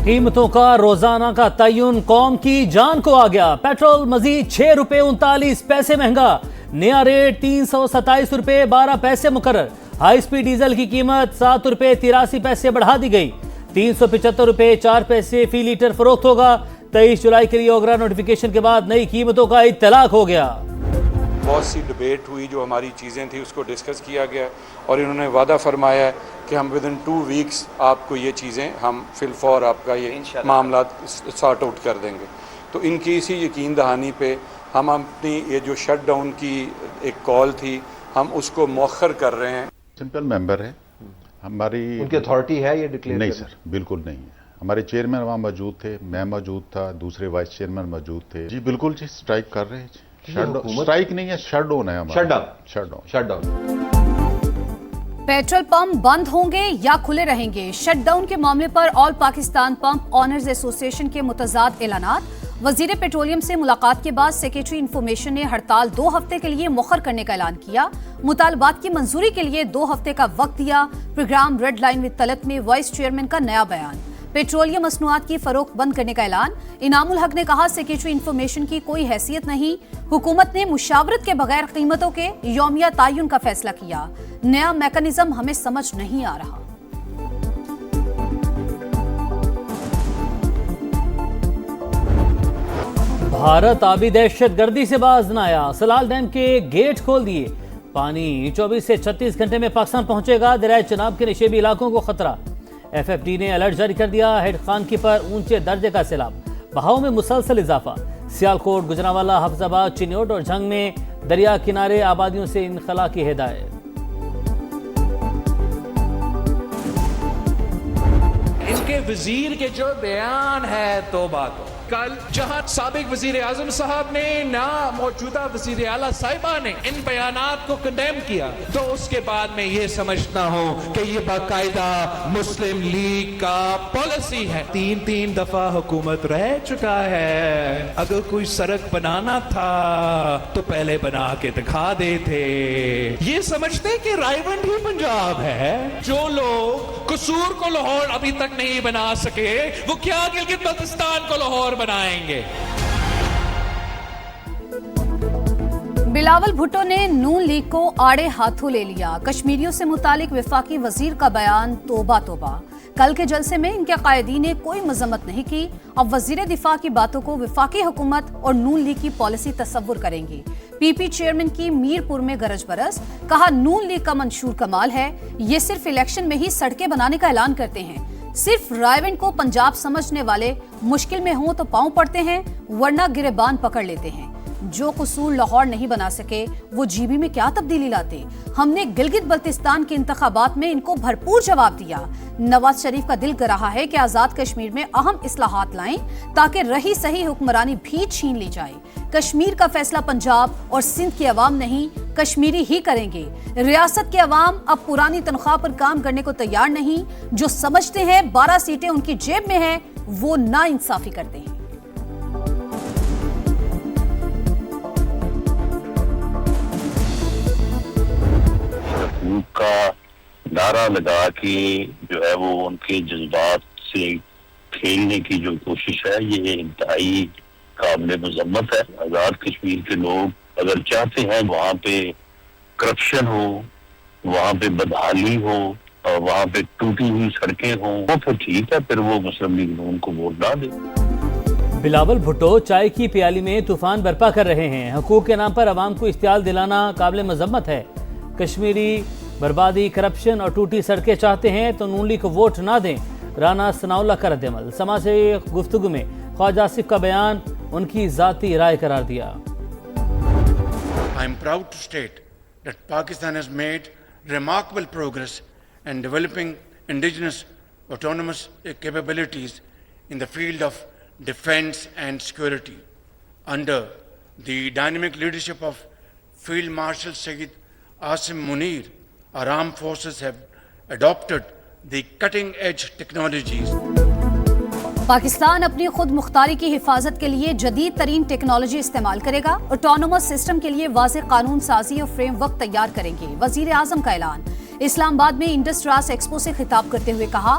قیمتوں کا روزانہ کا تعین قوم کی جان کو آ گیا. پیٹرول مزید 6 روپے 39 پیسے مہنگا. نیا ریٹ 327 روپے 12 پیسے مقرر. ہائی سپیڈ ڈیزل کی قیمت 7 روپے 83 پیسے بڑھا دی گئی. 375 روپے 4 پیسے فی لیٹر فروخت ہوگا. 23 جولائی کے لیے اوگرا نوٹیفیکیشن کے بعد نئی قیمتوں کا اطلاق ہو گیا. بہت سی ڈیبیٹ ہوئی, جو ہماری چیزیں تھیں اس کو ڈسکس کیا گیا اور انہوں نے وعدہ فرمایا ہے کہ ہم ودن 2 ویکس آپ کو یہ چیزیں ہم فی الفور آپ کا یہ معاملات سارٹ آؤٹ کر دیں گے. تو ان کی اسی یقین دہانی پہ ہم اپنی یہ جو شٹ ڈاؤن کی ایک کال تھی ہم اس کو مؤخر کر رہے ہیں. سمپل ممبر ہے ہماری, ان کی اتھارٹی ہے یہ ڈکلیئر؟ نہیں سر, بالکل نہیں ہے. ہمارے چیئرمین وہاں موجود تھے, میں موجود تھا, دوسرے وائس چیئرمین موجود تھے. جی بالکل جی, اسٹرائک کر رہے ہیں. اسٹرائک نہیں ہے, شٹ ڈاؤن ہے ہمارا. Shut down. پیٹرول پمپ بند ہوں گے یا کھلے رہیں گے؟ شٹ ڈاؤن کے معاملے پر آل پاکستان پمپ آنرز ایسوسی ایشن کے متضاد اعلانات. وزیر پیٹرولیم سے ملاقات کے بعد سیکریٹری انفارمیشن نے ہڑتال 2 ہفتے کے لیے مؤخر کرنے کا اعلان کیا. مطالبات کی منظوری کے لیے 2 ہفتے کا وقت دیا. Programme red line with Talat میں وائس چیئرمین کا نیا بیان. پیٹرولیم مصنوعات کی فروخت بند کرنے کا اعلان. انعام الحق نے کہا سیکریٹری انفارمیشن کی کوئی حیثیت نہیں. حکومت نے مشاورت کے بغیر قیمتوں کے یومیہ تعین کا فیصلہ کیا. نیا میکانزم ہمیں سمجھ نہیں آ رہا. بھارت آبی دہشت گردی سے باز نہ آیا. سلال ڈیم کے گیٹ کھول دیے. پانی 24 سے 36 گھنٹے میں پاکستان پہنچے گا. دریائے چناب کے نشیبی علاقوں کو خطرہ. ایف ایف ڈی نے الرٹ جاری کر دیا. ہیڈ خانکی پر اونچے درجے کا سیلاب. بہاؤ میں مسلسل اضافہ. سیالکوٹ, گجرانوالہ, حفظ آباد, چنیوٹ اور جھنگ میں دریا کنارے آبادیوں سے انخلا کی ہدایت. ان کے وزیر کے جو بیان ہے توبہ تو کل جہاں سابق وزیر اعظم صاحب نے نہ موجودہ وزیر اعلیٰ صاحبہ نے ان بیانات کو کنڈیم کیا, تو اس کے بعد میں یہ سمجھتا ہوں کہ یہ باقاعدہ مسلم لیگ کا پالیسی ہے. 3 دفعہ حکومت رہ چکا ہے. اگر کوئی سڑک بنانا تھا تو پہلے بنا کے دکھا دیتے. یہ سمجھتے کہ رائیونڈ ہی پنجاب ہے. جو لوگ قصور کو لاہور ابھی تک نہیں بنا سکے وہ کیا گلگت بلتستان کو لاہور بنائیں گے؟ بلاول بھٹو نے نون لیگ کو آڑے ہاتھوں لے لیا. کشمیریوں سے متعلق وفاقی وزیر کا بیان توبہ توبہ. کل کے جلسے میں ان کے قائدین نے کوئی مذمت نہیں کی. اب وزیر دفاع کی باتوں کو وفاقی حکومت اور نون لیگ کی پالیسی تصور کریں گی. پی پی چیئرمین کی میرپور میں گرج برس. کہا نون لیگ کا منشور کمال ہے. یہ صرف الیکشن میں ہی سڑکیں بنانے کا اعلان کرتے ہیں. صرف رائیونڈ کو پنجاب سمجھنے والے مشکل میں ہوں تو پاؤں پڑتے ہیں, ورنہ گریبان پکڑ لیتے ہیں. جو قصور لاہور نہیں بنا سکے وہ جی بی میں کیا تبدیلی لاتے؟ ہم نے گلگت بلتستان کے انتخابات میں ان کو بھرپور جواب دیا. نواز شریف کا دل کر رہا ہے کہ آزاد کشمیر میں اہم اصلاحات لائیں تاکہ رہی صحیح حکمرانی بھی چھین لی جائے. کشمیر کا فیصلہ پنجاب اور سندھ کی عوام نہیں, کشمیری ہی کریں گے. ریاست کے عوام اب پرانی تنخواہ پر کام کرنے کو تیار نہیں. جو سمجھتے ہیں 12 سیٹیں ان کی جیب میں ہیں وہ نا انصافی کرتے ہیں. کا نعرہ لگا کے جو ہے وہ ان کے جذبات سے کھیلنے کی جو کوشش ہے یہ انتہائی قابل مذمت ہے. آزاد کشمیر کے لوگ اگر چاہتے ہیں وہاں پہ کرپشن ہو, وہاں پہ بدحالی ہو اور وہاں پہ ٹوٹی ہوئی سڑکیں ہوں, وہ پھر ٹھیک ہے, پھر وہ مسلم لیگ نون کو ووٹ نہ دے. بلاول بھٹو چائے کی پیالی میں طوفان برپا کر رہے ہیں. حقوق کے نام پر عوام کو اشتعال دلانا قابل مذمت ہے. کشمیری بربادی, کرپشن اور ٹوٹی سڑکیں چاہتے ہیں تو نون لیگ کو ووٹ نہ دیں. رانا ثناء اللہ کا رد عمل. سما سے گفتگو میں خواجہ آصف کا بیان ان کی ذاتی رائے قرار دیا. I am proud to state that Pakistan has made remarkable progress in developing indigenous autonomous capabilities in the field of defense and security. Under the dynamic leadership of Field Marshal Sayyid Asim Munir, our armed forces have adopted the cutting-edge technologies. Pakistan اپنی خود مختاری کی حفاظت کے لیے جدید ترین technology استعمال کرے گا. آٹونومس سسٹم کے لیے واضح قانون سازی اور فریم ورک تیار کریں گے. وزیر اعظم کا اعلان. اسلام آباد میں انڈس ٹراس ایکسپو سے خطاب کرتے ہوئے کہا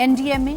NDMA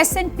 S&P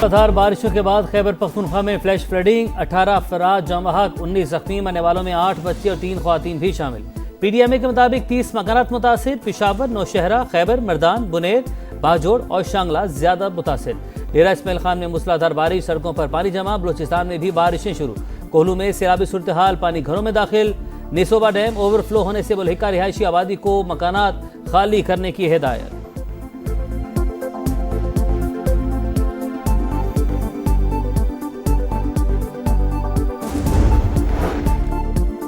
موسلادھار بارشوں کے بعد خیبر پختونخوا میں فلیش فلڈنگ، 18 افراد جاں بحق، 19 زخمی، مرنے والوں میں 8 بچے اور 3 خواتین بھی شامل۔ پی ڈی ایم اے کے مطابق 30 مکانات متاثر، پشاور، نوشہرہ، خیبر، مردان، بنیر، باجوڑ اور شانگلہ زیادہ متاثر۔ ڈیرہ اسماعیل خان میں موسلادھار بارش، سڑکوں پر پانی جمع، بلوچستان میں بھی بارشیں شروع۔ کوہلو میں سیلابی صورتحال، پانی گھروں میں داخل۔ نیسوبا ڈیم اوور فلو ہونے سے ملحقہ رہائشی آبادی کو مکانات خالی کرنے کی ہدایت۔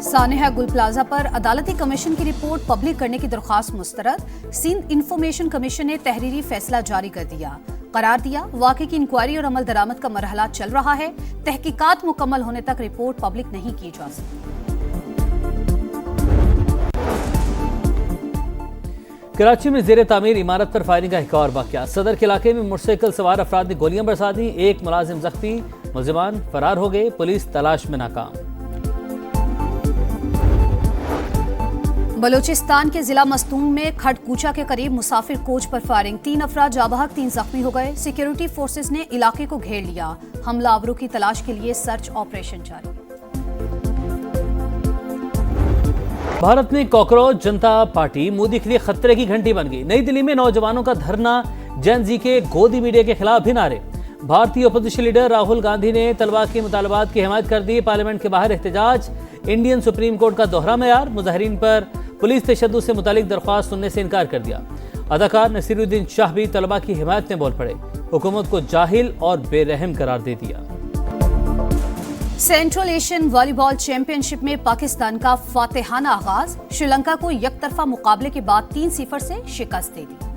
سانحہ گل پلازا پر عدالتی کمیشن کی رپورٹ پبلک کرنے کی درخواست مسترد۔ سندھ انفارمیشن کمیشن نے تحریری فیصلہ جاری کر دیا، قرار دیا واقعے کی انکوائری اور عمل درآمد کا مرحلہ چل رہا ہے، تحقیقات مکمل ہونے تک رپورٹ پبلک نہیں کی جا سکتی۔ کراچی میں زیر تعمیر عمارت پر فائرنگ کا ایک اور واقعہ۔ صدر کے علاقے میں موٹر سائیکل سوار افراد نے گولیاں برسا دیں، ایک ملازم زخمی، ملزمان فرار ہو گئے، پولیس تلاش میں ناکام۔ بلوچستان کے ضلع مستونگ میں کھٹ کوچا کے قریب مسافر کوچ پر فائرنگ، 3 افراد جاں بحق، 3 زخمی ہو گئے۔ سیکیورٹی فورسز نے علاقے کو گھیر لیا، حملہ آوروں کی تلاش کے لیے سرچ آپریشن جاری۔ بھارت میں کاکروچ جنتا پارٹی مودی کے لیے خطرے کی گھنٹی بن گئی۔ نئی دلی میں نوجوانوں کا دھرنا، جین زی کے گودی میڈیا کے خلاف بھی نعرے۔ بھارتی اپوزیشن لیڈر راہل گاندھی نے طلباء کے مطالبات کی حمایت کر دی، پارلیمنٹ کے باہر احتجاج۔ انڈین سپریم کورٹ کا دوہرا معیار، مظاہرین پر پولیس تشدد سے متعلق درخواست سننے سے انکار کر دیا۔ اداکار نصیر الدین شاہ بھی طلباء کی حمایت میں بول پڑے، حکومت کو جاہل اور بے رحم قرار دے دیا۔ سینٹرل ایشین والی بال چیمپئن شپ میں پاکستان کا فاتحانہ آغاز، شری لنکا کو یک طرفہ مقابلے کے بعد 3-0 سے شکست دے دی۔